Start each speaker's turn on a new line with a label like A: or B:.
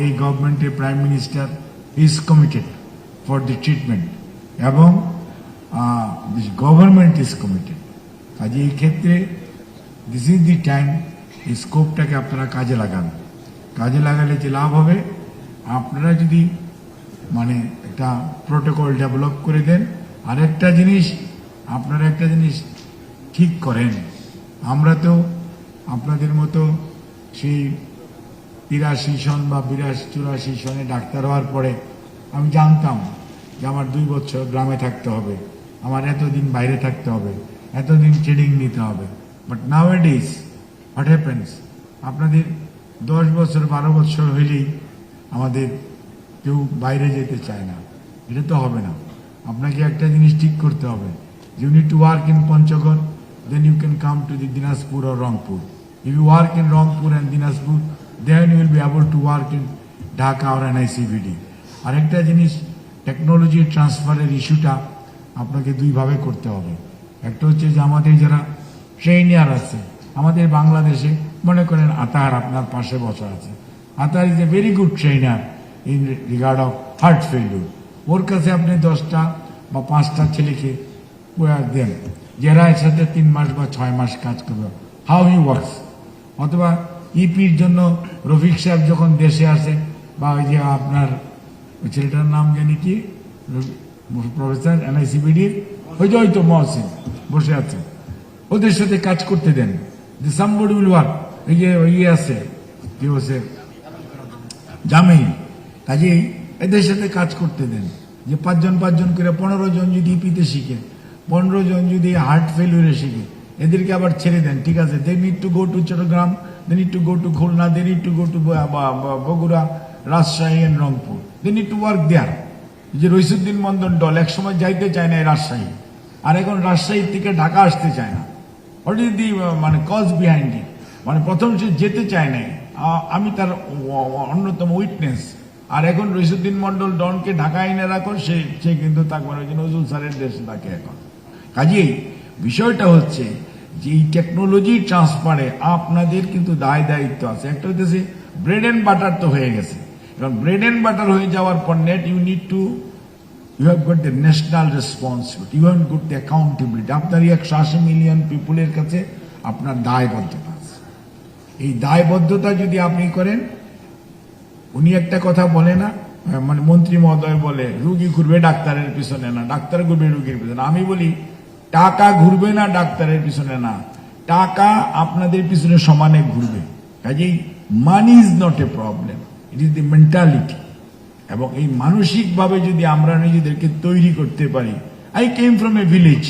A: এই গভর্নমেন্টের prime minister is committed for the treatment এবং দিস গভর্নমেন্ট ইজ কমিটেড। কাজে এই ক্ষেত্রে দিস ইজ দি টাইম এই স্কোপটাকে আপনারা কাজে লাগান। কাজে লাগালে যে লাভ হবে, আপনারা যদি মানে একটা প্রোটোকল ডেভেলপ করে দেন। আর একটা জিনিস আপনারা একটা জিনিস ঠিক করেন, আমরা তো আপনাদের মতো সেই 83 সন বা 84 সনে ডাক্তার হওয়ার পরে আমি জানতাম যে আমার 2 বছর গ্রামে থাকতে হবে, আমার এতদিন বাইরে থাকতে হবে, এতদিন ট্রেনিং নিতে হবে। But now it is what happens, আপনাদের 10 বছর 12 বছর হইলেই আমাদের কেউ বাইরে যেতে চায় না। এটা তো হবে না। আপনাকে একটা জিনিস ঠিক করতে হবে, you need to work in Panchagarh, then you can come to the Dinajpur or Rangpur. If you work in Rangpur and Dinajpur, then you will be able to work in Dhaka or NICVD. আর একটা জিনিস, technology ট্রান্সফারের ইস্যুটা আপনাকে দুইভাবে করতে হবে। একটা হচ্ছে যে আমাদের যারা ট্রেনার আছে আমাদের বাংলাদেশে, মনে করেন আতাহার আপনার পাশে বসা আছে, Atahar is a very good trainer in regard of heart failure. ওর কাছে আপনি 10টা বা 5টা ছেলেকে দেন যারা এর সাথে 3 মাস বা 6 মাস কাজ করবে, হাউ হি ওয়ার্কস। অথবা ইপির জন্য রফিক সাহেব যখন দেশে আসে, বা ওই যে আপনার ছেলেটার নাম জানি কি, প্রফেসর NICVD ওই যে হয়তো মহসিন বসে আছে, ওদের সাথে কাজ করতে দেন। যে সামবডি উইল ওয়ার্ক। এই যে ইয়ে আছে কি বলছে জামিল, কাজেই এদের সাথে কাজ করতে দেন। যে 5 জন করে 15 জন যদি ইপিতে শিখে, 15 জন যদি হার্ট ফেলিউরে শিখে, এদেরকে আবার ছেড়ে দেন। ঠিক আছে, they need to go to Chattogram, they need to go to Khulna, they need to go to Bogura, Rajshahi and Rangpur, they need to work there. যে রইসুদ্দিন মন্দন দল একসময় যাইতে চায় না রাজশাহী, আর এখন রাজশাহী থেকে ঢাকা আসতে চায় না। হোয়াট ইজ দি মানে কজ বিহাইন্ড ইট? মানে প্রথম সে যেতে চায় নাই, আমি তার অন্যতম উইটনেস। আর এখন রইসুদ্দিন মন্ডল ডনকে ঢাকায় এনে রাখো, সে কিন্তু তাকবার নজরুল স্যারের দেশে থাকে এখন। কাজেই বিষয়টা হচ্ছে যে এই টেকনোলজি ট্রান্সফারে আপনাদের কিন্তু দায় দায়িত্ব আছে। একটা হচ্ছে ব্রেড এন্ড বাটার তো হয়ে গেছে, কারণ ব্রেড এন্ড বাটার হয়ে যাওয়ার পর you have got the national responsibility, you have got the accountability. আপনার 180 মিলিয়ন পিপুলের কাছে আপনার দায়বদ্ধতা আছে। এই দায়বদ্ধতা যদি আপনি করেন, উনি একটা কথা বলে না, মানে মন্ত্রী মহোদয় বলে রুগী ঘুরবে ডাক্তারের পিছনে না, ডাক্তার ঘুরবে রুগীর পিছনে। আমি বলি টাকা ঘুরবে না ডাক্তারের পিছনে না, টাকা আপনাদের পিছনে সমানে ঘুরবে। কাজেই money is not a problem, it is the mentality. এবং এই মানসিকভাবে যদি আমরা নিজেদেরকে তৈরি করতে পারি। I came from a village,